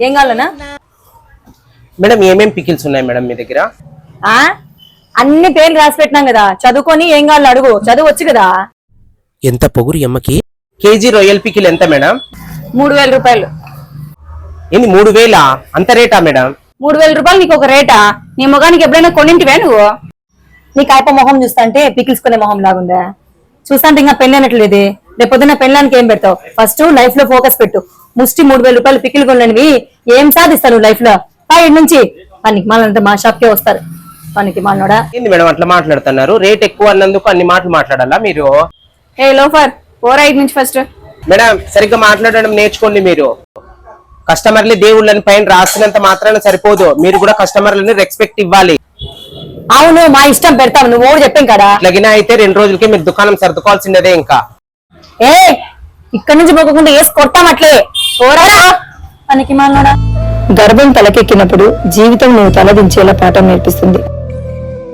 ఏం కావాలనా మేడం? ఏమేం పికిల్స్ ఉన్నాయి మేడం మీ దగ్గర? అన్ని పేర్లు రాసి పెట్టినాం కదా, చదువుకొని ఏం కావాలో అడుగు. చదువు వచ్చు కదా. ఎంత పొగురు ఎమ్మకి. కేజీ రొయ్యల్ పికిల్ ఎంత మేడం? 3000 రూపాయలు. ఏంది 3000? అంత రేటా మేడం? 3000 రూపాయలు నీకు ఒక రేటా? నీ మొగానికి ఎప్పుడైనా కొన్నింటివే నువ్వు? నీకు అయిపో మొహం చూస్తా అంటే పికిల్స్ కొనే మొహం లాగుందా? చూస్తా అంటే ఇంకా పెళ్ళి అనట్లేదు. రేపు పొద్దున్న పెళ్ళానికి ఏం పెడతావు? ఫస్ట్ లైఫ్ లో ఫోకస్ పెట్టు. ముష్టి 3000 రూపాయలు పికిల్ కొననివి ఏం సాధిస్తాను లైఫ్ లో? ఇటు నుంచి పనికి మాలంటే మా షాప్ కే వస్తారు. పనికి మాలోడా. ఏంది మేడం అట్లా మాట్లాడుతున్నారు? రేట్ ఎక్కువ అన్నందుకు అన్ని మాటలు మాట్లాడాలా మీరు? ఏ లోఫర్, పోరా ఇటు నుంచి ఫస్ట్. మేడం సరిగ్గా మాట్లాడడం నేర్చుకోండి. మీరు కస్టమర్లు దేవుళ్ళని పైన రాసినంత మాత్రాన సరిపోదు, మీరు కూడా కస్టమర్లని రెస్పెక్ట్ ఇవ్వాలి. అవును, మా ఇష్టం పెడతాం. నువ్వు ఓడి చెప్పాం కదా. ఇట్లాగినా అయితే 2 రోజులకి మీరు దుకాణం సర్దుకోవాల్సిందే. ఇంకా ఇక్కడి నుంచి పోకుండా వేసి కొడతామట్లే. పోరా పనికి మాలోడా. గర్భం తలకెక్కినప్పుడు జీవితం నువ్వు తలదించేలా పాఠం నేర్పిస్తుంది.